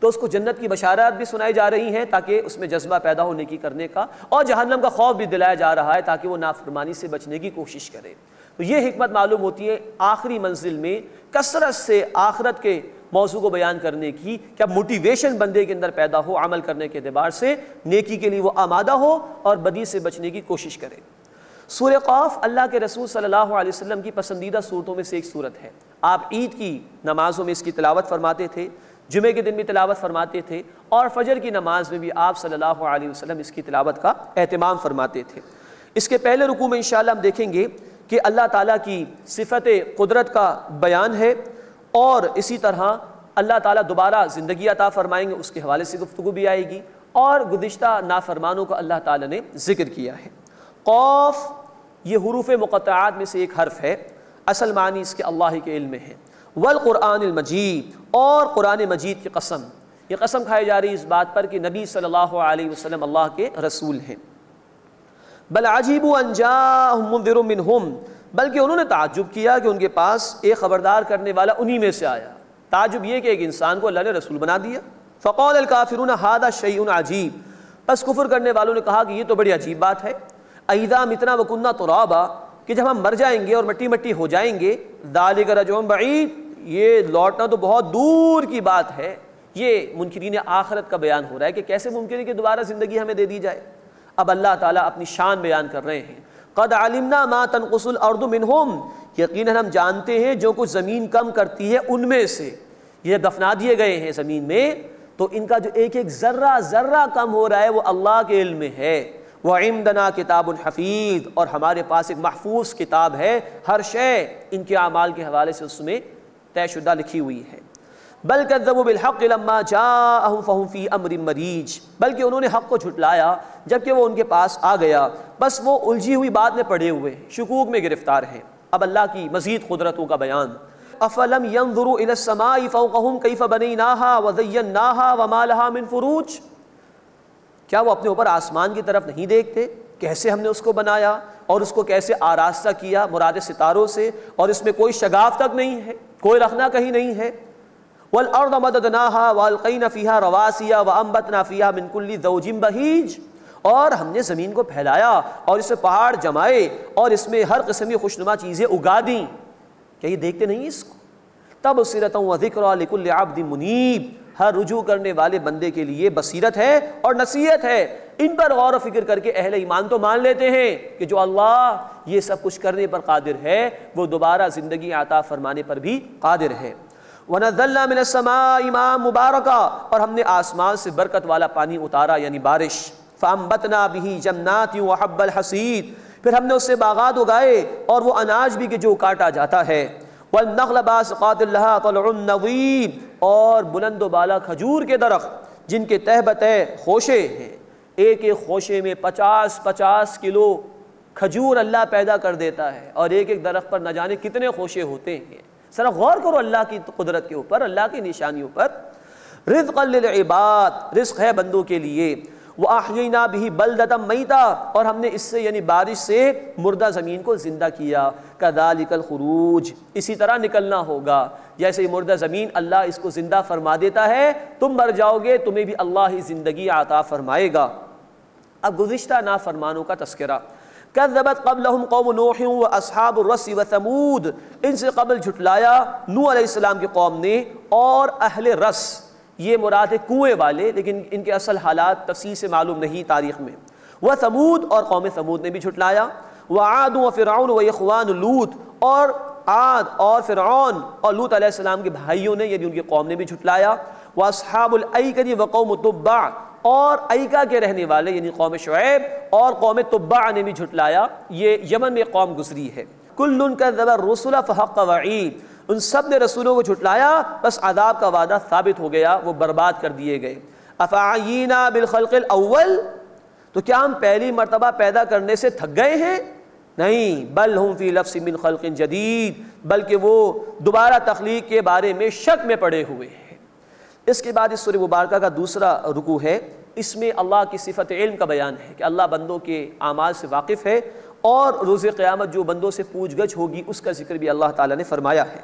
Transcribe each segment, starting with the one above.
تو اس کو جنت کی بشارات بھی سنائی جا رہی ہیں تاکہ اس میں جذبہ پیدا ہو نیکی کرنے کا، اور جہنم کا خوف بھی دلایا جا رہا ہے تاکہ وہ نافرمانی سے بچنے کی کوشش کرے۔ تو یہ حکمت معلوم ہوتی ہے آخری منزل میں کثرت سے آخرت کے موضوع کو بیان کرنے کی، کہ اب موٹیویشن بندے کے اندر پیدا ہو عمل کرنے کے اعتبار سے، نیکی کے لیے وہ آمادہ ہو اور بدی سے بچنے کی کوشش کرے۔ سورہ قاف اللہ کے رسول صلی اللہ علیہ وسلم کی پسندیدہ صورتوں میں سے ایک صورت ہے۔ آپ عید کی نمازوں میں اس کی تلاوت فرماتے تھے، جمعے کے دن بھی تلاوت فرماتے تھے، اور فجر کی نماز میں بھی آپ صلی اللہ علیہ وسلم اس کی تلاوت کا اہتمام فرماتے تھے۔ اس کے پہلے رکوع میں انشاءاللہ ہم دیکھیں گے کہ اللہ تعالیٰ کی صفت قدرت کا بیان ہے، اور اسی طرح اللہ تعالیٰ دوبارہ زندگی عطا فرمائیں گے، اس کے حوالے سے گفتگو بھی آئے گی، اور گزشتہ نافرمانوں کا اللہ تعالیٰ نے ذکر کیا ہے۔ قاف یہ حروف مقطعات میں سے ایک حرف ہے، اصل معنی اس کے اللہ کے علم میں ہے۔ والقرآن المجید، اور قرآن مجید کی قسم، یہ قسم کھائی جا رہی اس بات پر کہ نبی صلی اللہ علیہ وسلم اللہ کے رسول ہیں۔ بل عجیبوا ان جاءہم منذر منہم، بلکہ انہوں نے تعجب کیا کہ ان کے پاس ایک خبردار کرنے والا انہی میں سے آیا۔ تعجب یہ کہ ایک انسان کو اللہ نے رسول بنا دیا۔ فقال الکافرون ھذا شیء عجیب، بس کفر کرنے والوں نے کہا کہ یہ تو بڑی عجیب بات ہے۔ اذا متنا وکنا ترابا، کہ جب ہم مر جائیں گے اور مٹی مٹی ہو جائیں گے، ذالک رجع بعید، یہ لوٹنا تو بہت دور کی بات ہے۔ یہ منکرین آخرت کا بیان ہو رہا ہے کہ کیسے ممکن ہے کہ دوبارہ زندگی ہمیں دے دی جائے۔ اب اللہ تعالیٰ اپنی شان بیان کر رہے ہیں۔ قد علمنا ما تنقص الارض منہم، یقیناً ہم جانتے ہیں جو کچھ زمین کم کرتی ہے ان میں سے، یہ دفنا دیے گئے ہیں زمین میں، تو ان کا جو ایک ایک ذرہ ذرہ کم ہو رہا ہے وہ اللہ کے علم میں ہے۔ وعندنا کتاب حفیظ، اور ہمارے پاس ایک محفوظ کتاب ہے، ہر شے ان کے اعمال کے حوالے سے اس میں طے شدہ لکھی ہوئی ہے۔ بل کذبوا بالحق لما جاءہم فہم فی امر مریج، بلکہ انہوں نے حق کو جھٹلایا جبکہ وہ ان کے پاس آ گیا، بس وہ الجھی ہوئی بات میں پڑے ہوئے ہیں، شکوک میں گرفتار ہیں۔ اب اللہ کی مزید قدرتوں کا بیان۔ افلم ينظروا الى السماء فوقهم كيف بنيناها وزيناها وما لها من فروج، کیا وہ اپنے اوپر آسمان کی طرف نہیں دیکھتے، کیسے ہم نے اس کو بنایا اور اس کو کیسے آراستہ کیا مراد ستاروں سے، اور اس میں کوئی شگاف تک نہیں ہے، کوئی رخنا کہیں نہیں ہے۔ والارض مددناها والقینا فیہا رواسیا وانبتنا فیہا من کل زوج بہیج، اور ہم نے زمین کو پھیلایا اور اس سے پہاڑ جمائے اور اس میں ہر قسم کی خوشنما چیزیں اگا دیں، کیا یہ دیکھتے نہیں اس کو؟ تبصرۃ وذکریٰ لکل عبد منیب، ہر رجوع کرنے والے بندے کے لیے بصیرت ہے اور نصیحت ہے۔ ان پر غور و فکر کر کے اہل ایمان تو مان لیتے ہیں کہ جو اللہ یہ سب کچھ کرنے پر قادر ہے وہ دوبارہ زندگی عطا فرمانے پر بھی قادر ہے۔ وَنَزَّلْنَا مِنَ السَّمَاءِ مَاءً مُبَارَكًا، اور ہم نے آسمان سے برکت والا پانی اتارا یعنی بارش۔ فَأَنبَتْنَا بِهِ جَنَّاتٍ وَحَبَّ الْحَصِيدِ، پھر ہم نے اس سے باغات اگائے اور وہ اناج بھی کہ جو کاٹا جاتا ہے۔ وَالنَّخْلَ بَاسِقَاتٍ لَهَا طَلْعٌ نَضِيدٌ، اور بلند و بالا کھجور کے درخت جن کے تہ بتہ خوشے ہیں، ایک ایک خوشے میں 50 کلو کھجور اللہ پیدا کر دیتا ہے، اور ایک ایک درخت پر نہ جانے کتنے خوشے ہوتے ہیں۔ ذرا غور کرو اللہ کی قدرت کے اوپر، اللہ کی نشانیوں پر۔ رزقا للعباد، رزق ہے بندوں کے لیے۔ وَأَحْيَيْنَا بِهِ بَلْدَةً مَيْتًا، اور ہم نے اس سے یعنی بارش سے مردہ زمین کو زندہ کیا۔ كَذَلِكَ الْخُرُوجِ، اسی طرح نکلنا ہوگا، جیسے یہ مردہ زمین اللہ اس کو زندہ فرما دیتا ہے، تم مر جاؤ گے تمہیں بھی اللہ ہی زندگی عطا فرمائے گا۔ اب گزشتہ نافرمانوں کا تذکرہ۔ كذبت قبلهم قوم نوح واصحاب الرس وثمود، ان سے قبل جھٹلایا نوح علیہ السلام کی قوم نے اور اہل رس، یہ مراد ہے کنویں والے، لیکن ان کے اصل حالات تفصیل سے معلوم نہیں تاریخ میں۔ وثمود، اور قوم ثمود نے بھی جھٹلایا۔ وعاد وفرعون واخوان لوط، اور عاد اور فرعون اور لوط علیہ السلام کے بھائیوں نے یعنی ان کی قوم نے بھی جھٹلایا۔ واصحاب الایکہ وقوم تبع، اور ایکا کے رہنے والے یعنی قوم شعیب اور قوم تبع نے بھی جھٹلایا، یہ یمن میں قوم گزری ہے۔ کل کذب الرسل فحق وعید، ان سب نے رسولوں کو جھٹلایا بس عذاب کا وعدہ ثابت ہو گیا، وہ برباد کر دیے گئے۔ افعینا بالخلق الاول، تو کیا ہم پہلی مرتبہ پیدا کرنے سے تھک گئے ہیں؟ نہیں، بل ہم فی لفظ من خلق جدید، بلکہ وہ دوبارہ تخلیق کے بارے میں شک میں پڑے ہوئے ہیں۔ اس کے بعد اس سورہ مبارکہ کا دوسرا رکوع ہے، اس میں اللہ کی صفت علم کا بیان ہے کہ اللہ بندوں کے اعمال سے واقف ہے، اور روز قیامت جو بندوں سے پوچھ گچھ ہوگی اس کا ذکر بھی اللہ تعالیٰ نے فرمایا ہے۔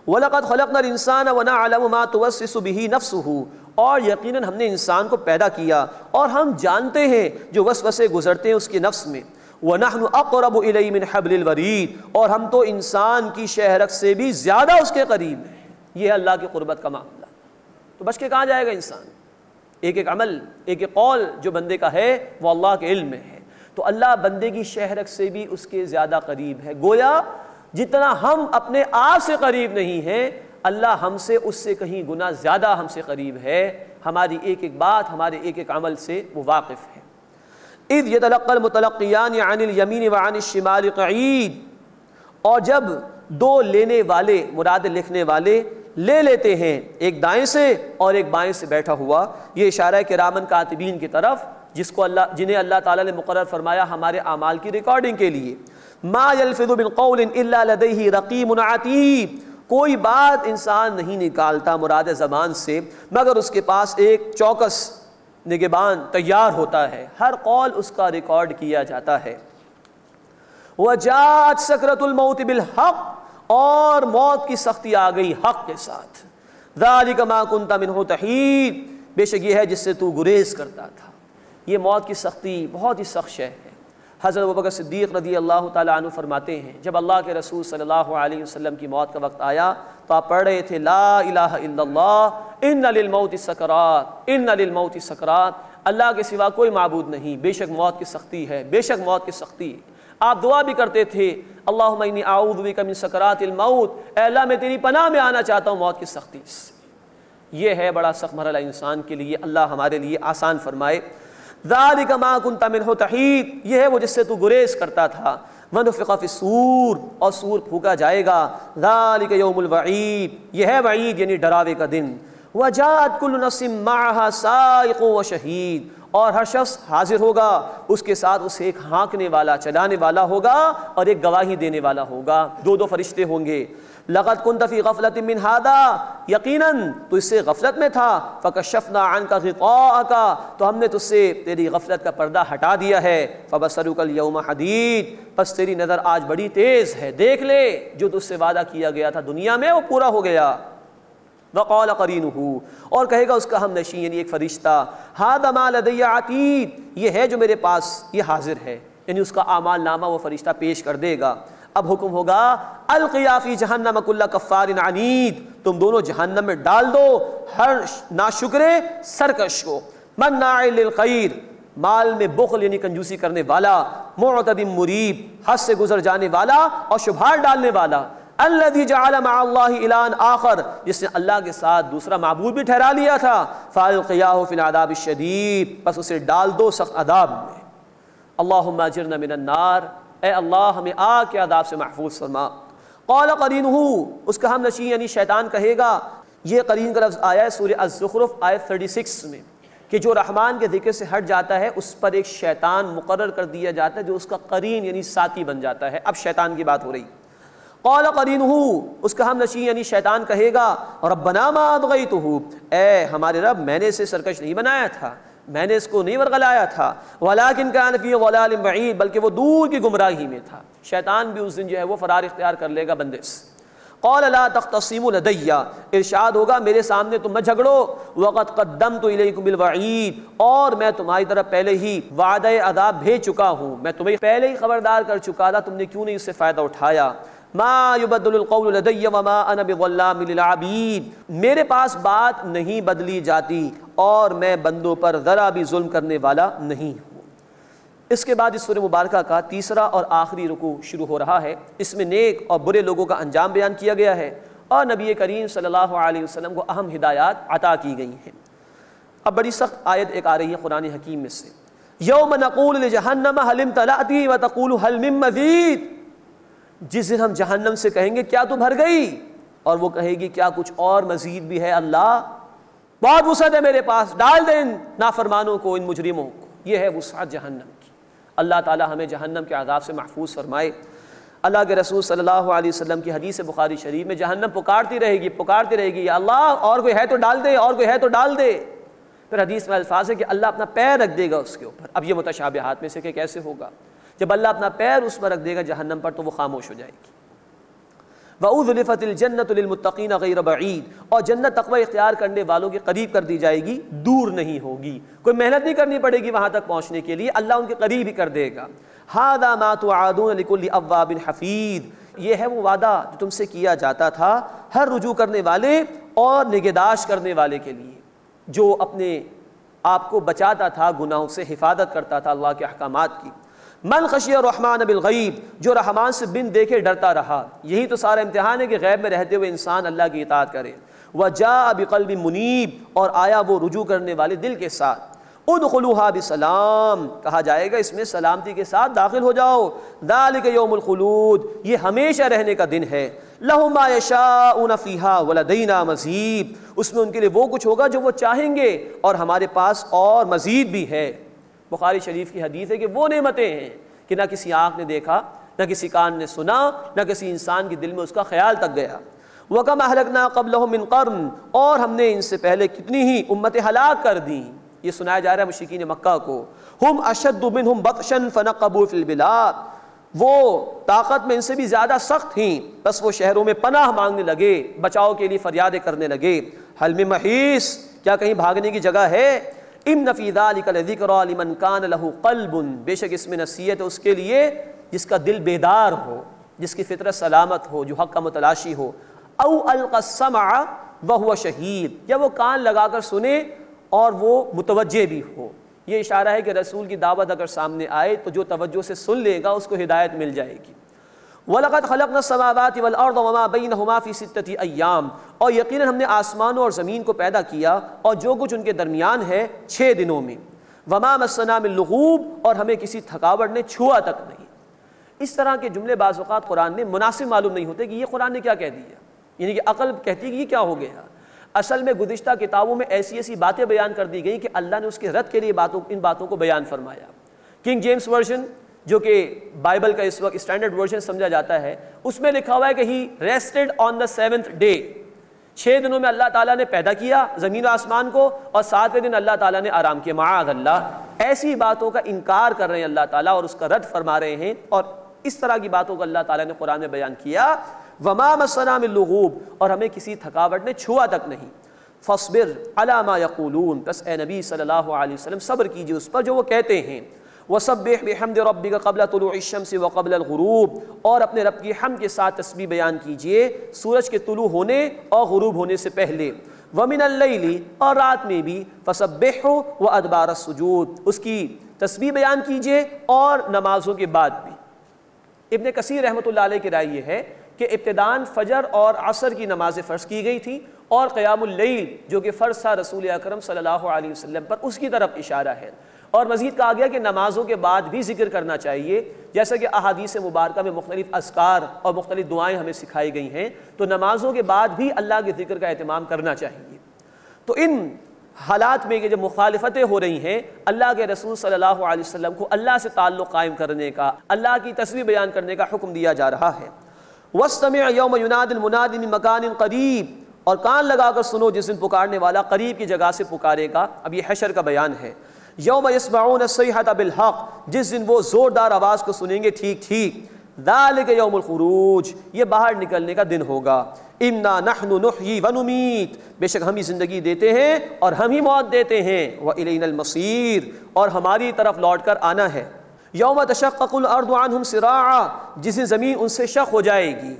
وَلَقَدْ خَلَقْنَا الْإِنسَانَ وَنَعْلَمُ مَا تُوَسْوِسُ بِهِ نَفْسُهُ، اور یقیناً ہم نے انسان کو پیدا کیا اور ہم جانتے ہیں جو وسوسے گزرتے ہیں اس کے نفس میں۔ وَنَحْنُ أَقْرَبُ إِلَيْهِ مِنْ حَبْلِ الْوَرِيدِ، اور ہم تو انسان کی شہرک سے بھی زیادہ اس کے قریب ہیں۔ یہ ہے اللہ کی قربت کا معاملہ۔ تو بچ کے کہاں جائے گا انسان؟ ایک ایک عمل، ایک ایک قول جو بندے کا ہے وہ اللہ کے علم میں ہے، تو اللہ بندے کی شہرک سے بھی اس کے زیادہ قریب ہے۔ گویا جتنا ہم اپنے آپ سے قریب نہیں ہیں، اللہ ہم سے اس سے کہیں گنا زیادہ ہم سے قریب ہے، ہماری ایک ایک بات، ہمارے ایک ایک عمل سے وہ واقف ہے۔ اذ يتلقى المتلقيان عن اليمين وعن الشمال قعيد، اور جب دو لینے والے مراد لکھنے والے لے لیتے ہیں، ایک دائیں سے اور ایک بائیں سے بیٹھا ہوا، یہ اشارہ ہے کرامن کاتبین کی طرف، جنہیں اللہ تعالیٰ نے مقرر فرمایا ہمارے اعمال کی ریکارڈنگ کے لیے۔ ما يلفظ من قول الا لديه رقیب عتید، کوئی بات انسان نہیں نکالتا مراد زبان سے مگر اس کے پاس ایک چوکس نگہبان تیار ہوتا ہے، ہر قول اس کا ریکارڈ کیا جاتا ہے۔ وجاءت سکرۃ الموت بالحق، اور موت کی سختی آ گئی حق کے ساتھ۔ ذالک ما کنت منہ تحید، بے شک یہ ہے جس سے تو گریز کرتا تھا۔ یہ موت کی سختی بہت ہی سخت شے ہے۔ حضرت ابوبکر صدیق رضی اللہ تعالیٰ عنہ فرماتے ہیں جب اللہ کے رسول صلی اللہ علیہ وسلم کی موت کا وقت آیا تو آپ پڑھ رہے تھے لا الہ الا اللہ ان للموت سکرات ان للموت سکرات، اللہ کے سوا کوئی معبود نہیں، بے شک موت کی سختی ہے، بے شک موت کی سختی ہے۔ آپ دعا بھی کرتے تھے اللہم انی اعوذ بک من سکرات الموت، اے اللہ میں تیری پناہ میں آنا چاہتا ہوں موت کی سختی سے۔ یہ ہے بڑا سخت مرحلہ انسان کے لیے، اللہ ہمارے لیے آسان فرمائے۔ ذالک ما کنت منہ تحید، یہ ہے وہ جس سے تو گریز کرتا تھا۔ ونفخ فی الصور، اور سور پھونکا جائے گا۔ ذالک یوم الوعید، یہ ہے وعید یعنی ڈراوے کا دن۔ وجاءت کل نفس معها سائق وشہید، اور ہر شخص حاضر ہوگا، اس کے ساتھ اسے ایک ہانکنے والا چلانے والا ہوگا اور ایک گواہی دینے والا ہوگا، دو دو فرشتے ہوں گے۔ لقد كنت في غفلة من هذا، یقیناً تو اس سے غفلت میں تھا۔ فكشفنا عنك غطاءك، تو ہم نے تجھ سے تیری غفلت کا پردہ ہٹا دیا ہے۔ فبصرك اليوم حديد، بس تیری نظر آج بڑی تیز ہے، دیکھ لے جو تجھ سے وعدہ کیا گیا تھا دنیا میں وہ پورا ہو گیا۔ وقال قرینہ، اور کہے گا اس کا ہم نشین یعنی ایک فرشتہ، ھذا ما لدی عتید، یہ ہے جو میرے پاس یہ حاضر ہے، یعنی اس کا اعمال نامہ وہ فرشتہ پیش کر دے گا۔ اب حکم ہوگا القیا فی جہنم کل کفار عنید، تم دونوں جہنم میں ڈال دو ہر ناشکرے سرکش کو، مناع للخیر، مال میں بخل یعنی کنجوسی کرنے والا، معتد مریب، حد سے گزر جانے والا اور شبہات ڈالنے والا، الذی جعل مع اللہ الہا آخر، جس نے اللہ کے ساتھ دوسرا معبود بھی ٹھہرا لیا تھا، فالقیاہ فی العذاب الشدید، بس اسے ڈال دو سخت عذاب میں۔ اللہم اجرنا من النار، اے اللہ ہمیں آگ کے عذاب سے محفوظ فرما۔ قال قرینہ، اس کا ہم نشین یعنی شیطان کہے گا، یہ قرین کا لفظ آیا ہے سورہ الزخرف آیت 36 میں، کہ جو رحمان کے ذکر سے ہٹ جاتا ہے اس پر ایک شیطان مقرر کر دیا جاتا ہے جو اس کا قرین یعنی ساتھی بن جاتا ہے۔ اب شیطان کی بات ہو رہی۔ قال قرینہ، اس کا ہم نشین یعنی شیطان کہے گا ربنا ما اطغیتہ، اے ہمارے رب میں نے اسے سرکش نہیں بنایا تھا، میں نے اس کو نہیں ورگلایا تھا، ولکن کان فی ضلال بعید، بلکہ وہ دور کی گمراہی میں تھا۔ شیطان بھی اس دن جو ہے وہ فرار اختیار کر لے گا بندے سے۔ قال لا تختصموا لدی، ارشاد ہوگا میرے سامنے تم مت جھگڑو، وقد قدمت الیکم بالوعید، اور میں تمہاری طرف پہلے ہی وعدہ عذاب بھیج چکا ہوں، میں تمہیں پہلے ہی خبردار کر چکا تھا، تم نے کیوں نہیں اس سے فائدہ اٹھایا۔ ما يبدل القول لدي وما انا بظلام للعبید، میرے پاس بات نہیں بدلی جاتی اور میں بندوں پر ذرا بھی ظلم کرنے والا نہیں ہوں۔ اس کے بعد اس سورہ مبارکہ کا تیسرا اور آخری رکوع شروع ہو رہا ہے، اس میں نیک اور برے لوگوں کا انجام بیان کیا گیا ہے اور نبی کریم صلی اللہ علیہ وسلم کو اہم ہدایات عطا کی گئی ہیں۔ اب بڑی سخت آیت ایک آ رہی ہے قرآن حکیم میں سے، یوم نقول لجہنم هل امتلأت وتقول هل من مزید، جس دن ہم جہنم سے کہیں گے کیا تو بھر گئی، اور وہ کہے گی کیا کچھ اور مزید بھی ہے، اللہ بہت وسعت ہے میرے پاس، ڈال دیں ان نافرمانوں کو، ان مجرموں کو۔ یہ ہے وسعت جہنم کی۔ اللہ تعالی ہمیں جہنم کے عذاب سے محفوظ فرمائے۔ اللہ کے رسول صلی اللہ علیہ وسلم کی حدیث بخاری شریف میں جہنم پکارتی رہے گی یا اللہ اور کوئی ہے تو ڈال دے، اور کوئی ہے تو ڈال دے۔ پھر حدیث میں الفاظ ہے کہ اللہ اپنا پیر رکھ دے گا اس کے اوپر۔ اب یہ متشابہات میں سے کہ کیسے ہوگا، جب اللہ اپنا پیر اس پر رکھ دے گا جہنم پر تو وہ خاموش ہو جائے گی۔ وَأُذْلِفَتِ الْجَنَّةُ لِلْمُتَّقِينَ غَيْرَ بَعِيدٍ، اور جنت تقوی اختیار کرنے والوں کے قریب کر دی جائے گی، دور نہیں ہوگی، کوئی محنت نہیں کرنی پڑے گی وہاں تک پہنچنے کے لیے، اللہ ان کے قریب ہی کر دے گا۔ هَذَا مَا تُوعَدُونَ لِكُلِّ أَوَّابٍ حَفِيظٍ، یہ ہے وہ وعدہ جو تم سے کیا جاتا تھا ہر رجوع کرنے والے اور نگہداشت کرنے والے کے لیے، جو اپنے آپ کو بچاتا تھا گناہوں سے، حفاظت کرتا تھا اللہ کے احکامات کی۔ من خشی الرحمن بالغیب، جو رحمان سے بن دیکھے ڈرتا رہا، یہی تو سارا امتحان ہے کہ غیب میں رہتے ہوئے انسان اللہ کی اطاعت کرے۔ وجاء بقلب منیب، اور آیا وہ رجوع کرنے والے دل کے ساتھ۔ ادخلوها بسلام، کہا جائے گا اس میں سلامتی کے ساتھ داخل ہو جاؤ۔ ذالک یوم الخلود، یہ ہمیشہ رہنے کا دن ہے۔ لہم ما یشاءون فیہا ولدینا مزید، اس میں ان کے لیے وہ کچھ ہوگا جو وہ چاہیں گے اور ہمارے پاس اور مزید بھی ہے۔ بخاری شریف کی حدیث ہے کہ وہ نعمتیں ہیں کہ نہ کسی آنکھ نے دیکھا، نہ کسی کان نے سنا، نہ کسی انسان کے دل میں اس کا خیال تک گیا۔ وَكَمْ أَهْلَكْنَا قَبْلَهُم مِّن قَرْنٍ، اور ہم نے ان سے پہلے کتنی ہی امتیں ہلاک کر دیں۔ یہ سنایا جا رہا ہے مشرکین مکہ کو۔ ہم اشد منہم بطشا فنقبوا فی البلاد، وہ طاقت میں ان سے بھی زیادہ سخت تھیں، بس وہ شہروں میں پناہ مانگنے لگے، بچاؤ کے لیے فریادیں کرنے لگے۔ حل من محیص، کیا کہیں بھاگنے کی جگہ ہے؟ ان فی ذلک لذکری لمن کان لہ قلب، بے شک اس میں نصیحت ہے اس کے لیے جس کا دل بیدار ہو، جس کی فطرت سلامت ہو، جو حق کا متلاشی ہو۔ او القى السمع وهو شہید، یا وہ کان لگا کر سنے اور وہ متوجہ بھی ہو۔ یہ اشارہ ہے کہ رسول کی دعوت اگر سامنے آئے تو جو توجہ سے سن لے گا اس کو ہدایت مل جائے گی۔ وَلَقَدْ خَلَقْنَا السَّمَاوَاتِ وَالْأَرْضَ وَمَا بَيْنَهُمَا فِي سِتَّةِ أَيَّامٍ، اور یقیناً ہم نے آسمانوں اور زمین کو پیدا کیا اور جو کچھ ان کے درمیان ہے 6 دنوں میں۔ وَمَا مَسَّنَا مِن لُغُوبٍ، اور ہمیں کسی تھکاوٹ نے چھوا تک نہیں۔ اس طرح کے جملے بعض اوقات قرآن میں مناسب معلوم نہیں ہوتے کہ یہ قرآن نے کیا کہہ دیا، یعنی کہ عقل کہتی ہے کہ یہ کیا ہو گیا۔ اصل میں گزشتہ کتابوں میں ایسی ایسی باتیں بیان کر دی گئیں کہ اللہ نے اس کے رد کے لیے ان باتوں کو بیان فرمایا۔ کنگ جیمز ورژن جو کہ بائبل کا اس وقت اسٹینڈرڈ ورژن سمجھا جاتا ہے، اس میں لکھا ہوا ہے کہ ہی ریسٹڈ آن دا 7th ڈے، 6 دنوں میں اللہ تعالیٰ نے پیدا کیا زمین و آسمان کو، اور 7ویں دن اللہ تعالیٰ نے آرام کیا۔ معاذ اللہ، ایسی باتوں کا انکار کر رہے ہیں اللہ تعالیٰ اور اس کا رد فرما رہے ہیں، اور اس طرح کی باتوں کو اللہ تعالیٰ نے قرآن میں بیان کیا۔ وَمَا مَسَّنَا مِن لُغُوبٍ، اور ہمیں کسی تھکاوٹ نے چھوا تک نہیں۔ فَاصْبِرْ عَلَىٰ مَا يَقُولُونَ، بس اے نبی صلی اللہ علیہ وسلم صبر کیجئے اس پر جو وہ کہتے ہیں۔ وَسَبِّحْ بِحَمْدِ رَبِّكَ قَبْلَ طُلُوعِ الشَّمْسِ وَقَبْلَ الْغُرُوبِ، اور اپنے رب کی حمد کے ساتھ تسبیح بیان کیجئے سورج کے طلوع ہونے اور غروب ہونے سے پہلے۔ وَمِنَ اللَّيْلِ، اور رات میں بھی، فَسَبِّحْهُ وَأَدْبَارَ السُّجُودِ، اس کی تسبیح بیان کیجئے اور نمازوں کے بعد بھی۔ ابن کثیر رحمۃ اللہ علیہ کی رائے یہ ہے کہ ابتداً فجر اور عصر کی نمازیں فرض کی گئی تھیں، اور قیام اللیل جو کہ فرض تھا رسول اکرم صلی اللہ علیہ وسلم پر، اس کی طرف اشارہ ہے۔ اور مزید کہا گیا کہ نمازوں کے بعد بھی ذکر کرنا چاہیے، جیسا کہ احادیث مبارکہ میں مختلف اذکار اور مختلف دعائیں ہمیں سکھائی گئی ہیں، تو نمازوں کے بعد بھی اللہ کے ذکر کا اہتمام کرنا چاہیے۔ تو ان حالات میں کہ جب مخالفتیں ہو رہی ہیں، اللہ کے رسول صلی اللہ علیہ وسلم کو اللہ سے تعلق قائم کرنے کا، اللہ کی تسبیح بیان کرنے کا حکم دیا جا رہا ہے۔ وَاسْتَمِعْ يَوْمَ يُنَادِ الْمُنَادِ مِن مَكَانٍ قَرِيبٍ، اور کان لگا کر سنو جس دن پکارنے والا قریب کی جگہ سے پکارے گا۔ اب یہ حشر کا بیان ہے۔ یوم یسمعون الصیحۃ بالحق، جس دن وہ زوردار آواز کو سنیں گے ٹھیک ٹھیک۔ ذالک یوم الخروج، یہ باہر نکلنے کا دن ہوگا۔ انا نحن نحیی ونمیت، بے شک ہم ہی زندگی دیتے ہیں اور ہم ہی موت دیتے ہیں۔ والینا المصیر، اور ہماری طرف لوٹ کر آنا ہے۔ یوم تشقق الارض عنہم سراعا، جس دن زمین ان سے شق ہو جائے گی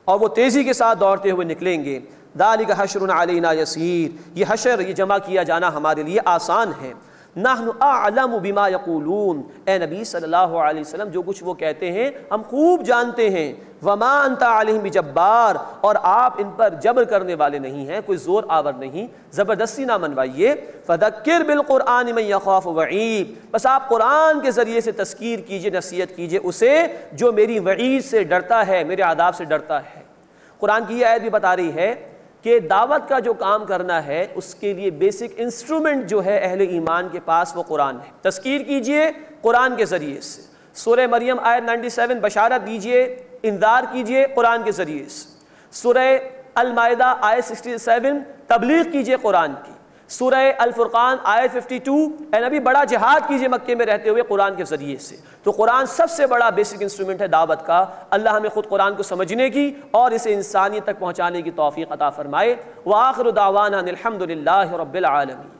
اور وہ تیزی کے ساتھ دوڑتے ہوئے نکلیں گے۔ ذالک حشر علینا یسیر، یہ حشر، یہ جمع کیا جانا ہمارے لیے آسان ہے۔ نحن اعلم بما یقولون، اے نبی صلی اللہ علیہ وسلم جو کچھ وہ کہتے ہیں ہم خوب جانتے ہیں۔ وما انت علیہم بجبار، اور آپ ان پر جبر کرنے والے نہیں ہیں، کوئی زور آور نہیں، زبردستی نہ منوائیے۔ فذکر بالقرآن من یخاف وعید، بس آپ قرآن کے ذریعے سے تذکیر کیجئے، نصیحت کیجئے اسے جو میری وعید سے ڈرتا ہے، میرے عذاب سے ڈرتا ہے۔ قرآن کی یہ آیت بھی بتا رہی ہے کہ دعوت کا جو کام کرنا ہے اس کے لیے بیسک انسٹرومنٹ جو ہے اہل ایمان کے پاس وہ قرآن ہے۔ تذکیر کیجئے قرآن کے ذریعے سے۔ سورہ مریم آیت 97 بشارت دیجئے، انذار کیجئے قرآن کے ذریعے سے۔ سورہ المائدہ آیت 67 تبلیغ کیجئے قرآن کی۔ سورہ الفرقان آیت 52، اے نبی بڑا جہاد کیجئے مکے میں رہتے ہوئے قرآن کے ذریعے سے۔ تو قرآن سب سے بڑا بیسک انسٹرومنٹ ہے دعوت کا۔ اللہ ہمیں خود قرآن کو سمجھنے کی اور اسے انسانیت تک پہنچانے کی توفیق عطا فرمائے۔ وآخر دعوانا الحمد للہ رب العالمین۔